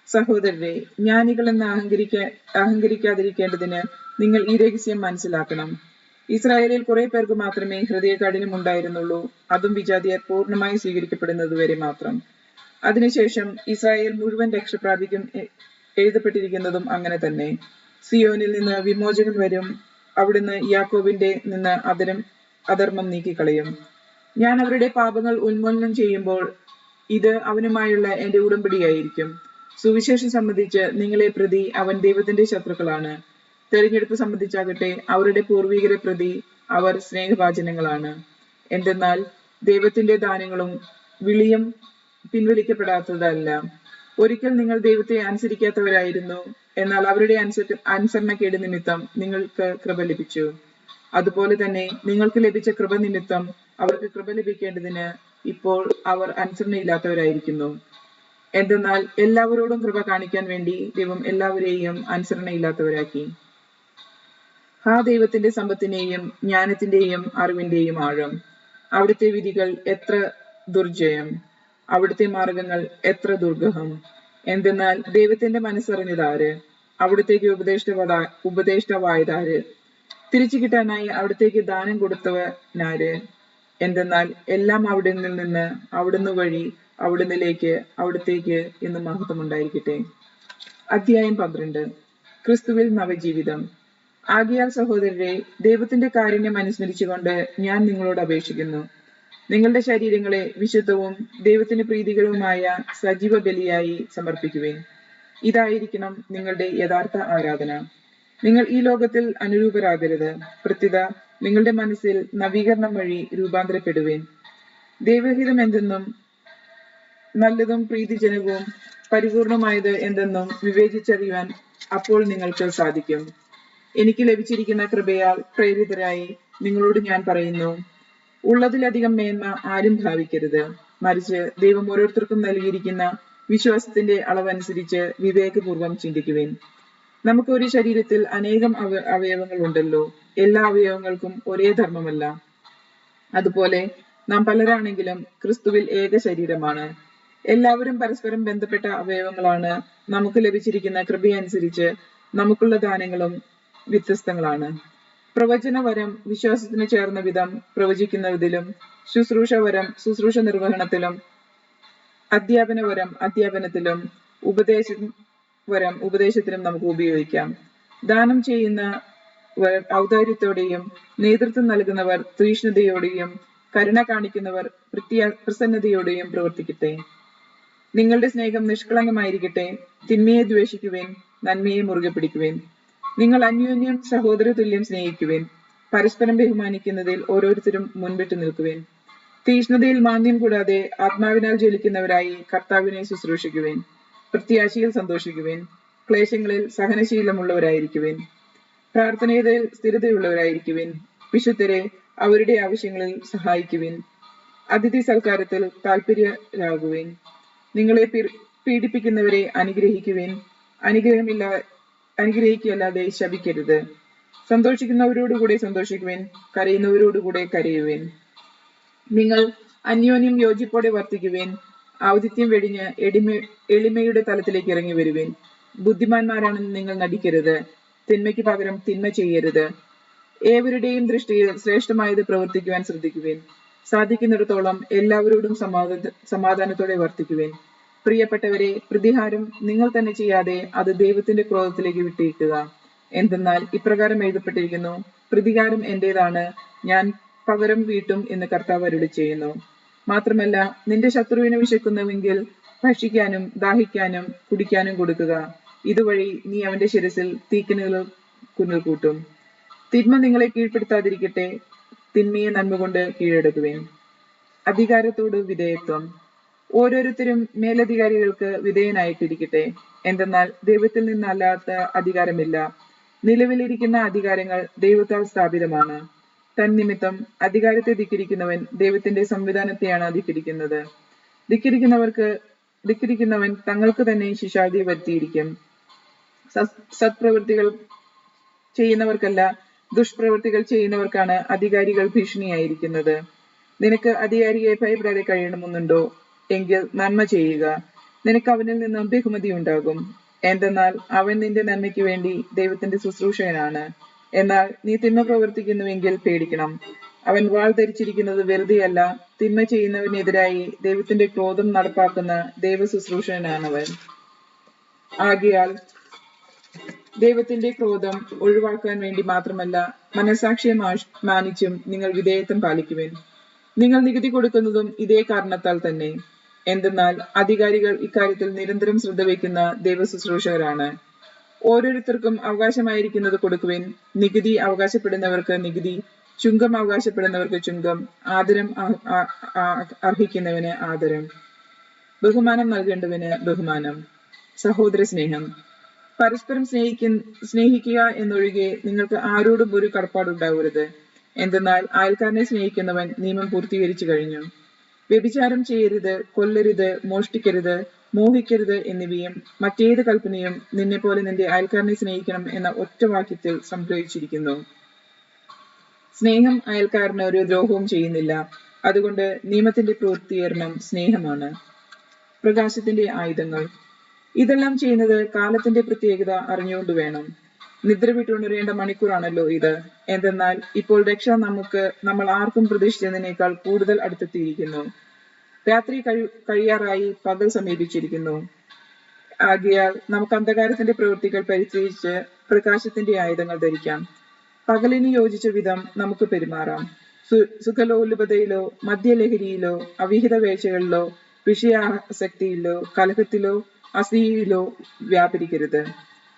സഹോദരരെ, ജ്ഞാനികളെന്ന് അഹങ്കരിക്കാതിരിക്കേണ്ടതിന് നിങ്ങൾ ഈ രഹസ്യം മനസ്സിലാക്കണം. ഇസ്രായേലിൽ കുറെ പേർക്ക് മാത്രമേ ഹൃദയകാഠിന്യം ഉണ്ടായിരുന്നുള്ളൂ. അതും വിജാതിയർ പൂർണ്ണമായി സ്വീകരിക്കപ്പെടുന്നതുവരെ മാത്രം. അതിനുശേഷം ഇസ്രായേൽ മുഴുവൻ രക്ഷ പ്രാപിക്കും. എഴുതപ്പെട്ടിരിക്കുന്നതും അങ്ങനെ തന്നെ. സിയോനിൽ നിന്ന് വിമോചകൻ വരും. അവിടുന്ന് യാക്കോബിന്റെ നിന്ന് അധർമ്മം നീക്കിക്കളയും. ഞാൻ അവരുടെ പാപങ്ങൾ ഉന്മൂലനം ചെയ്യുമ്പോൾ ഇത് അവനുമായുള്ള എന്റെ ഉടമ്പടിയായിരിക്കും. സുവിശേഷം സംബന്ധിച്ച് നിങ്ങളെ പ്രതി അവൻ ദൈവത്തിന്റെ ശത്രുക്കളാണ്. തെരഞ്ഞെടുപ്പ് സംബന്ധിച്ചാകട്ടെ അവരുടെ പൂർവികരെ പ്രതി അവർ സ്നേഹഭാജനങ്ങളാണ്. എന്തെന്നാൽ ദൈവത്തിന്റെ ദാനങ്ങളും വിളിയും പിൻവലിക്കപ്പെടാത്തതല്ല. ഒരിക്കൽ നിങ്ങൾ ദൈവത്തെ അനുസരിക്കാത്തവരായിരുന്നു. എന്നാൽ അവരുടെ അനുസരണക്കേട് നിമിത്തം നിങ്ങൾക്ക് കൃപ ലഭിച്ചു. അതുപോലെ തന്നെ നിങ്ങൾക്ക് ലഭിച്ച കൃപ നിമിത്തം അവർക്ക് കൃപ ലഭിക്കേണ്ടതിന് ഇപ്പോൾ അവർ അനുസരണയില്ലാത്തവരായിരിക്കുന്നു. എന്തെന്നാൽ എല്ലാവരോടും കൃപ കാണിക്കാൻ വേണ്ടി ദൈവം എല്ലാവരെയും അനുസരണയില്ലാത്തവരാക്കി. ആ ദൈവത്തിന്റെ സമ്പത്തിന്റെയും ജ്ഞാനത്തിന്റെയും അറിവിന്റെയും ആഴം! അവിടുത്തെ വിധികൾ എത്ര ദുർജയം! അവിടുത്തെ മാർഗങ്ങൾ എത്ര ദുർഗഹം! എന്തെന്നാൽ ദൈവത്തിന്റെ മനസ്സറിഞ്ഞതാര്? അവിടുത്തേക്ക് ഉപദേഷ്ടാവായതാര്? തിരിച്ചു കിട്ടാനായി അവിടുത്തേക്ക് ദാനം കൊടുത്തവനാര്? എന്തെന്നാൽ എല്ലാം അവിടുന്ന് നിന്ന്, അവിടുന്ന് വഴി, അവിടുന്നിലേക്ക്, അവിടുത്തേക്ക് എന്ന് മഹത്വം ഉണ്ടായിരിക്കട്ടെ. അധ്യായം 12. ക്രിസ്തുവിൽ നവജീവിതം. ആകയാൽ സഹോദരരെ, ദൈവത്തിന്റെ കാരുണ്യം അനുസ്മരിച്ചുകൊണ്ട് ഞാൻ നിങ്ങളോട് അപേക്ഷിക്കുന്നു. നിങ്ങളുടെ ശരീരങ്ങളെ വിശുദ്ധവും ദൈവത്തിന് പ്രീതികരവുമായ സജീവ ബലിയായി സമർപ്പിക്കുവിൻ. ഇതായിരിക്കണം നിങ്ങളുടെ യഥാർത്ഥ ആരാധന. നിങ്ങൾ ഈ ലോകത്തിൽ അനുരൂപരാകരുത്. പ്രത്യുത നിങ്ങളുടെ മനസ്സിൽ നവീകരണം വഴി രൂപാന്തരപ്പെടുവിൻ. ദൈവഹിതം എന്തെന്നും നല്ലതും പ്രീതിജനകവും പരിപൂർണമായത് എന്തെന്നും വിവേചിച്ചറിയുവാൻ അപ്പോൾ നിങ്ങൾക്ക് സാധിക്കും. എനിക്ക് ലഭിച്ചിരിക്കുന്ന കൃപയാൽ പ്രേരിതരായി നിങ്ങളോട് ഞാൻ പറയുന്നു, ഉള്ളതിലധികം മേന്മ ആരും ഭാവിക്കരുത്. മറിച്ച് ദൈവം ഓരോരുത്തർക്കും നൽകിയിരിക്കുന്ന വിശ്വാസത്തിന്റെ അളവനുസരിച്ച് വിവേകപൂർവം ചിന്തിക്കുവിൻ. നമുക്ക് ഒരു ശരീരത്തിൽ അനേകം അവയവങ്ങൾ ഉണ്ടല്ലോ. എല്ലാ അവയവങ്ങൾക്കും ഒരേ ധർമ്മമല്ല. അതുപോലെ നാം പലരാണെങ്കിലും ക്രിസ്തുവിൽ ഏക ശരീരമാണ്. എല്ലാവരും പരസ്പരം ബന്ധപ്പെട്ട അവയവങ്ങളാണ്. നമുക്ക് ലഭിച്ചിരിക്കുന്ന കൃപയനുസരിച്ച് നമുക്കുള്ള ദാനങ്ങളും വ്യത്യസ്തങ്ങളാണ്. പ്രവചനവരം വിശ്വാസത്തിന് ചേർന്ന വിധം പ്രവചിക്കുന്നതിലും, ശുശ്രൂഷവരം ശുശ്രൂഷ നിർവഹണത്തിലും, അധ്യാപനവരം അധ്യാപനത്തിലും, ഉപദേശത്തിനും നമുക്ക് ഉപയോഗിക്കാം. ദാനം ചെയ്യുന്നവർ ഔദാര്യത്തോടെയും നേതൃത്വം നൽകുന്നവർ തീക്ഷ്ണതയോടെയും കരുണ കാണിക്കുന്നവർ പ്രസന്നതയോടെയും പ്രവർത്തിക്കട്ടെ. നിങ്ങളുടെ സ്നേഹം നിഷ്കളങ്കമായിരിക്കട്ടെ. തിന്മയെ ദ്വേഷിക്കുവിൻ, നന്മയെ മുറുകെ പിടിക്കുവിൻ. നിങ്ങൾ അന്യോന്യം സഹോദര തുല്യം സ്നേഹിക്കുവിൻ. പരസ്പരം ബഹുമാനിക്കുന്നതിൽ ഓരോരുത്തരും മുൻപിട്ട് നിൽക്കുവിൻ. തീക്ഷ്ണതയിൽ മാന്ദ്യം കൂടാതെ ആത്മാവിനാൽ ജ്വലിക്കുന്നവരായി കർത്താവിനെ ശുശ്രൂഷിക്കുവിൻ. പ്രത്യാശയിൽ സന്തോഷിക്കുവിൻ. ക്ലേശങ്ങളിൽ സഹനശീലമുള്ളവരായിരിക്കുവിൻ. പ്രാർത്ഥനയിൽ സ്ഥിരതയുള്ളവരായിരിക്കുവിൻ. വിശുദ്ധരെ അവരുടെ ആവശ്യങ്ങളിൽ സഹായിക്കുവിൻ. അതിഥി സൽക്കാരത്തിൽ താല്പര്യരാകുവിൻ. നിങ്ങളെ പീഡിപ്പിക്കുന്നവരെ അനുഗ്രഹിക്കുവിൻ. അനുഗ്രഹിക്കല്ലാതെ ശപിക്കരുത്. സന്തോഷിക്കുന്നവരോടുകൂടെ സന്തോഷിക്കുവിൻ. കരയുന്നവരോടുകൂടെ കരയുവിൻ. നിങ്ങൾ അന്യോന്യം യോജിപ്പോടെ വർത്തിക്കുവിൻ. ഔദിത്യം വെടിഞ്ഞ് എളിമയുടെ തലത്തിലേക്ക് ഇറങ്ങി വരുവിൻ. ബുദ്ധിമാന്മാരാണെന്ന് നിങ്ങൾ നടിക്കരുത്. തിന്മയ്ക്ക് പകരം തിന്മ ചെയ്യരുത്. ഏവരുടെയും ദൃഷ്ടിയിൽ ശ്രേഷ്ഠമായത് പ്രവർത്തിക്കുവാൻ ശ്രദ്ധിക്കുവിൻ. സാധിക്കുന്നിടത്തോളം എല്ലാവരോടും സമാധാനത്തോടെ വർത്തിക്കുവിൻ. പ്രിയപ്പെട്ടവരെ, പ്രതികാരം നിങ്ങൾ തന്നെ ചെയ്യാതെ അത് ദൈവത്തിന്റെ ക്രോധത്തിലേക്ക് വിട്ടേക്കുക. എന്തെന്നാൽ ഇപ്രകാരം എഴുതപ്പെട്ടിരിക്കുന്നു, പ്രതികാരം എന്റേതാണ്, ഞാൻ പകരം വീട്ടും എന്ന് കർത്താവ് അരുളിച്ചെയ്യുന്നു. മാത്രമല്ല, നിന്റെ ശത്രുവിനെ വിശക്കുന്നുവെങ്കിൽ ഭക്ഷിക്കാനും ദാഹിക്കാനും കുടിക്കാനും കൊടുക്കുക. ഇതുവഴി നീ അവന്റെ ശിരസിൽ തീക്കനലുകൾ കുന്നൽ കൂട്ടും. തിന്മ നിങ്ങളെ കീഴ്പ്പെടുത്താതിരിക്കട്ടെ. തിന്മയെ നന്മ കൊണ്ട് കീഴടക്കുവേൻ. അധികാരത്തോട് വിധേയത്വം. ഓരോരുത്തരും മേലധികാരികൾക്ക് വിധേയനായിട്ടിരിക്കട്ടെ. എന്തെന്നാൽ ദൈവത്തിൽ നിന്നല്ലാത്ത അധികാരമില്ല. നിലവിലിരിക്കുന്ന അധികാരങ്ങൾ ദൈവത്താൽ സ്ഥാപിതമാണ്. തന്നിമിത്തം അധികാരത്തെ ധിക്കരിക്കുന്നവൻ ദൈവത്തിന്റെ സംവിധാനത്തെയാണ് ധിക്കരിക്കുന്നത്. ധിക്കരിക്കുന്നവൻ തങ്ങൾക്ക് തന്നെ ശിക്ഷാവിധി വരുത്തിയിരിക്കും. സത്പ്രവൃത്തികൾ ചെയ്യുന്നവർക്കല്ല, ദുഷ്പ്രവൃത്തികൾ ചെയ്യുന്നവർക്കാണ് അധികാരികൾ ഭീഷണിയായിരിക്കുന്നത്. നിനക്ക് അധികാരിയെ ഭയപ്പെടാതെ കഴിയണമെന്നുണ്ടോ? എങ്കിൽ നന്മ ചെയ്യുക. നിനക്ക് അവനിൽ നിന്ന് ബഹുമതി ഉണ്ടാകും. എന്തെന്നാൽ അവൻ നിന്റെ നന്മയ്ക്ക് വേണ്ടി ദൈവത്തിന്റെ ശുശ്രൂഷകനാണ്. എന്നാൽ നീ തിന്മ പ്രവർത്തിക്കുന്നുവെങ്കിൽ പേടിക്കണം. അവൻ വാൾ ധരിച്ചിരിക്കുന്നത് വെറുതെയല്ല. തിന്മ ചെയ്യുന്നവനെതിരായി ദൈവത്തിന്റെ ക്രോധം നടപ്പാക്കുന്ന ദൈവ ശുശ്രൂഷകനാണവൻ. ആകയാൽ ദൈവത്തിന്റെ ക്രോധം ഒഴിവാക്കാൻ വേണ്ടി മാത്രമല്ല, മനസാക്ഷിയെ മാനിച്ചും നിങ്ങൾ വിധേയത്വം പാലിക്കുവിൻ. നിങ്ങൾ നികുതി കൊടുക്കുന്നതും ഇതേ കാരണത്താൽ തന്നെ. എന്തെന്നാൽ അധികാരികൾ ഇക്കാര്യത്തിൽ നിരന്തരം ശ്രദ്ധ വയ്ക്കുന്ന ദൈവ ശുശ്രൂഷകരാണ്. ഓരോരുത്തർക്കും അവകാശമായിരിക്കുന്നത് കൊടുക്കുവിൻ. നികുതി അവകാശപ്പെടുന്നവർക്ക് നികുതി, ചുങ്കം അവകാശപ്പെടുന്നവർക്ക് ചുങ്കം, ആദരം അർഹിക്കുന്നവന് ആദരം, ബഹുമാനം നൽകേണ്ടവന് ബഹുമാനം. സഹോദര സ്നേഹം. പരസ്പരം സ്നേഹിക്കുക എന്നൊഴികെ നിങ്ങൾക്ക് ആരോടും ഒരു കടപ്പാടുണ്ടാവരുത്. എന്തെന്നാൽ അയൽക്കാരനെ സ്നേഹിക്കുന്നവൻ നിയമം പൂർത്തീകരിച്ചു കഴിഞ്ഞു. വ്യഭിചാരം ചെയ്യരുത്, കൊല്ലരുത്, മോഷ്ടിക്കരുത്, മോഹിക്കരുത് എന്നിവയും മറ്റേത് കൽപ്പനയും നിന്നെപ്പോലെ നിന്റെ അയൽക്കാരനെ സ്നേഹിക്കണം എന്ന ഒറ്റ വാക്യത്തിൽ സംഗ്രഹിച്ചിരിക്കുന്നു. സ്നേഹം അയൽക്കാരന് ഒരു ദ്രോഹവും ചെയ്യുന്നില്ല. അതുകൊണ്ട് നിയമത്തിന്റെ പൂർത്തീകരണം സ്നേഹമാണ്. പ്രകാശത്തിന്റെ ആയുധങ്ങൾ. ഇതെല്ലാം ചെയ്യുന്നത് കാലത്തിന്റെ പ്രത്യേകത അറിഞ്ഞുകൊണ്ട് വേണം. നിദ്ര വിട്ടുണരേണ്ട മണിക്കൂറാണല്ലോ ഇത്. എന്തെന്നാൽ ഇപ്പോൾ രക്ഷ നമ്മൾ ആർക്കും പ്രതീക്ഷിച്ചതിനേക്കാൾ കൂടുതൽ അടുത്തെത്തിയിരിക്കുന്നു. രാത്രി കഴിയാറായി, പകൽ സമീപിച്ചിരിക്കുന്നു. ആകയാൽ നമുക്ക് അന്ധകാരത്തിന്റെ പ്രവൃത്തികൾ പരിത്യജിച്ച് പ്രകാശത്തിന്റെ ആയുധങ്ങൾ ധരിക്കാം. പകലിന് യോജിച്ച വിധം നമുക്ക് പെരുമാറാം. സുഖലോലുപതയിലോ മദ്യലഹരിയിലോ അവിഹിത വേഴ്ചകളിലോ വിഷയാസക്തിയിലോ കലഹത്തിലോ അസൂയയിലോ വ്യാപരിക്കരുത്.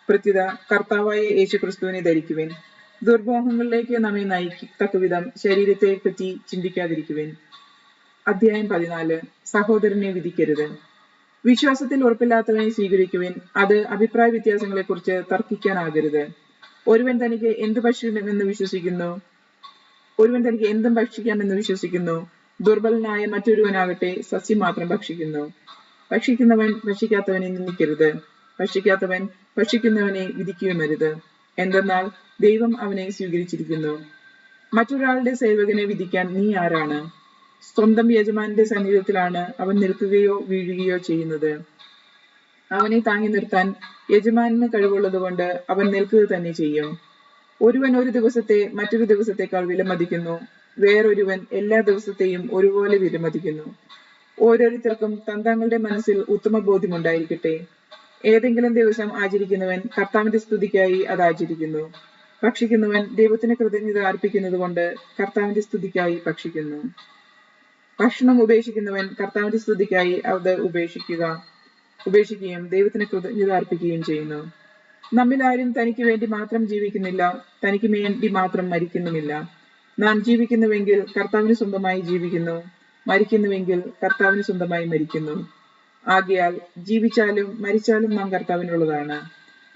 പ്രത്യുത കർത്താവായ യേശുക്രിസ്തുവിനെ ധരിക്കുവിൻ. ദുർമോഹങ്ങളിലേക്ക് നമ്മെ നയിക്കത്തക്കവിധം ശരീരത്തെ പറ്റി ചിന്തിക്കാതിരിക്കുവിൻ. അധ്യായം 14. സഹോദരനെ വിധിക്കരുത്. വിശ്വാസത്തിൽ ഉറപ്പില്ലാത്തവനെ സ്വീകരിക്കുവിൻ. അത് അഭിപ്രായ വ്യത്യാസങ്ങളെ കുറിച്ച് തർക്കിക്കാനാകരുത്. ഒരുവൻ തനിക്ക് എന്തും ഭക്ഷിക്കാമെന്ന് വിശ്വസിക്കുന്നു. ദുർബലനായ മറ്റൊരുവനാകട്ടെ സസ്യം മാത്രം ഭക്ഷിക്കുന്നു. ഭക്ഷിക്കുന്നവൻ ഭക്ഷിക്കാത്തവനെ നിന്ദിക്കരുത്. ഭക്ഷിക്കാത്തവൻ ഭക്ഷിക്കുന്നവനെ വിധിക്കുകയുമരുത്. എന്തെന്നാൽ ദൈവം അവനെ സ്വീകരിച്ചിരിക്കുന്നു. മറ്റൊരാളുടെ സേവകനെ വിധിക്കാൻ നീ ആരാണ്? സ്വന്തം യജമാനന്റെ സന്നിധിയിലാണ് അവൻ നിൽക്കുകയോ വീഴുകയോ ചെയ്യുന്നത്. അവനെ താങ്ങി നിർത്താൻ യജമാനന് കഴിവുള്ളതുകൊണ്ട് അവൻ നിൽക്കുക തന്നെ ചെയ്യും. ഒരുവൻ ഒരു ദിവസത്തെ മറ്റൊരു ദിവസത്തേക്കാൾ വിലമതിക്കുന്നു. വേറൊരുവൻ എല്ലാ ദിവസത്തെയും ഒരുപോലെ വിലമതിക്കുന്നു. ഓരോരുത്തർക്കും തങ്ങളുടെ മനസ്സിൽ ഉത്തമ ബോധ്യമുണ്ടായിരിക്കട്ടെ. ഏതെങ്കിലും ദിവസം ആചരിക്കുന്നവൻ കർത്താവിന്റെ സ്തുതിക്കായി അത് ആചരിക്കുന്നു. ഭക്ഷിക്കുന്നവൻ ദൈവത്തിന് കൃതജ്ഞത അർപ്പിക്കുന്നത് കൊണ്ട് കർത്താവിന്റെ സ്തുതിക്കായി ഭക്ഷിക്കുന്നു. ഭക്ഷണം ഉപേക്ഷിക്കുന്നവൻ കർത്താവിന്റെ സ്തുതിക്കായി അത് ഉപേക്ഷിക്കുകയും ദൈവത്തിന് കൃതജ്ഞത അർപ്പിക്കുകയും ചെയ്യുന്നു. നമ്മിൽ ആരും തനിക്ക് വേണ്ടി മാത്രം ജീവിക്കുന്നില്ല, തനിക്ക് വേണ്ടി മാത്രം മരിക്കുന്നുമില്ല. നാം ജീവിക്കുന്നുവെങ്കിൽ കർത്താവിന് സ്വന്തമായി ജീവിക്കുന്നു, മരിക്കുന്നുവെങ്കിൽ കർത്താവിന് സ്വന്തമായി മരിക്കുന്നു. ആകയാൽ ജീവിച്ചാലും മരിച്ചാലും നാം കർത്താവിനുള്ളതാണ്.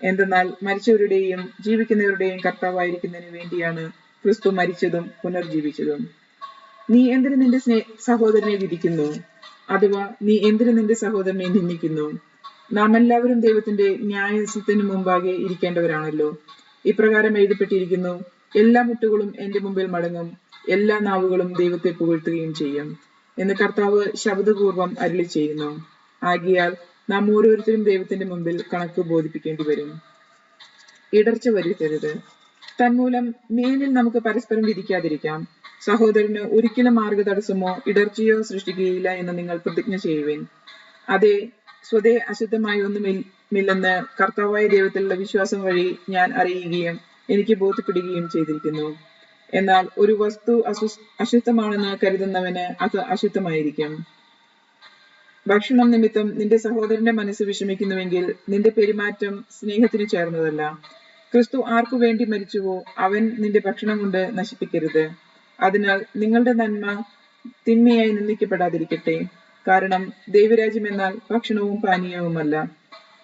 എന്തെന്നാൽ മരിച്ചവരുടെയും ജീവിക്കുന്നവരുടെയും കർത്താവായിരിക്കുന്നതിന് വേണ്ടിയാണ് ക്രിസ്തു മരിച്ചതും പുനർജീവിച്ചതും. നീ എന്തിന് നിന്റെ സഹോദരനെ വിധിക്കുന്നു? അഥവാ നീ എന്തിന് നിന്റെ സഹോദരനെ നിന്ദിക്കുന്നു? നാം എല്ലാവരും ദൈവത്തിന്റെ ന്യായാസനത്തിന് മുമ്പാകെ ഇരിക്കേണ്ടവരാണല്ലോ. ഇപ്രകാരം എഴുതപ്പെട്ടിരിക്കുന്നു, എല്ലാ മുട്ടുകളും എന്റെ മുമ്പിൽ മടങ്ങും, എല്ലാ നാവുകളും ദൈവത്തെ പുകഴ്ത്തുകയും ചെയ്യും എന്ന് കർത്താവ് ശബ്ദപൂർവം അരുളി ചെയ്യുന്നു. ആകയാൽ നാം ഓരോരുത്തരും ദൈവത്തിന്റെ മുമ്പിൽ കണക്ക് ബോധിപ്പിക്കേണ്ടി വരും. ഇടർച്ച വരുത്തരുത്. തന്മൂലം മേലിൽ നമുക്ക് പരസ്പരം വിധിക്കാതിരിക്കാം. സഹോദരന് ഒരിക്കലും മാർഗതടസ്സമോ ഇടർച്ചയോ സൃഷ്ടിക്കുകയില്ല എന്ന് നിങ്ങൾ പ്രതിജ്ഞ ചെയ്യുവിൻ. അതേ, സ്വതേ അശുദ്ധമായി ഒന്നുമില്ലെന്ന് കർത്താവായ ദൈവത്തിലുള്ള വിശ്വാസം വഴി ഞാൻ അറിയുകയും എനിക്ക് ബോധ്യപ്പെടുകയും ചെയ്തിരിക്കുന്നു. എന്നാൽ ഒരു വസ്തു അശുദ്ധമാണെന്ന് കരുതുന്നവന് അത് അശുദ്ധമായിരിക്കും. ഭക്ഷണം നിമിത്തം നിന്റെ സഹോദരന്റെ മനസ്സ് വിഷമിക്കുന്നുവെങ്കിൽ നിന്റെ പെരുമാറ്റം സ്നേഹത്തിന് ചേർന്നതല്ല. ക്രിസ്തു ആർക്കു വേണ്ടി മരിച്ചുവോ അവൻ നിന്റെ ഭക്ഷണം കൊണ്ട് നശിപ്പിക്കരുത്. അതിനാൽ നിങ്ങളുടെ നന്മ തിന്മയായി നിന്ദിക്കപ്പെടാതിരിക്കട്ടെ. കാരണം ദൈവരാജ്യം എന്നാൽ ഭക്ഷണവും പാനീയവുമല്ല,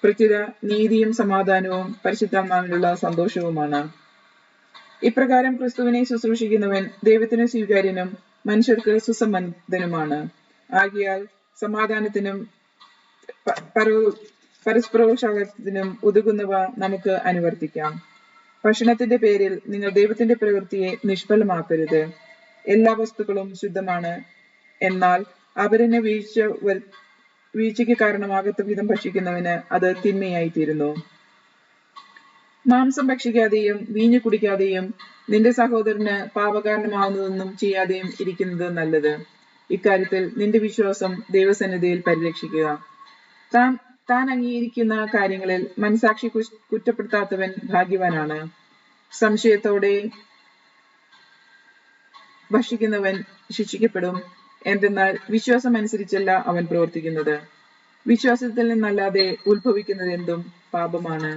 പ്രത്യുത നീതിയും സമാധാനവും പരിശുദ്ധാത്മാവിനുള്ള സന്തോഷവുമാണ്. ഇപ്രകാരം ക്രിസ്തുവിനെ ശുശ്രൂഷിക്കുന്നവൻ ദൈവത്തിന് സ്വീകാര്യനും മനുഷ്യർക്ക് സുസംബന്ധനുമാണ്. ആകയാൽ സമാധാനത്തിനും പരസ്പരോത്സാഹത്തിനും ഉതകുന്നവ നമുക്ക് അനുവർത്തിക്കാം. ഭക്ഷണത്തിന്റെ പേരിൽ നിങ്ങൾ ദൈവത്തിന്റെ പ്രവൃത്തിയെ നിഷ്ഫലമാക്കരുത്. എല്ലാ വസ്തുക്കളും ശുദ്ധമാണ്, എന്നാൽ അവരിന് വീഴ്ചയ്ക്ക് കാരണമാകാത്ത വിധം ഭക്ഷിക്കുന്നവന് അത് തിന്മയായി തീരുന്നു. മാംസം ഭക്ഷിക്കാതെയും വീഞ്ഞു കുടിക്കാതെയും നിന്റെ സഹോദരന് പാപകാരണമാവുന്നതൊന്നും ചെയ്യാതെയും ഇരിക്കുന്നത് നല്ലത്. ഇക്കാര്യത്തിൽ നിന്റെ വിശ്വാസം ദൈവസന്നിധിയിൽ പരിരക്ഷിക്കുക. താൻ അംഗീകരിക്കുന്ന കാര്യങ്ങളിൽ മനസാക്ഷി കുറ്റപ്പെടുത്താത്തവൻ ഭാഗ്യവാനാണ്. സംശയത്തോടെ ഭക്ഷിക്കുന്നവൻ ശിക്ഷിക്കപ്പെടും. എന്തെന്നാൽ വിശ്വാസം അനുസരിച്ചല്ല അവൻ പ്രവർത്തിക്കുന്നത്. വിശ്വാസത്തിൽ നിന്നല്ലാതെ ഉത്ഭവിക്കുന്നതെന്തും പാപമാണ്.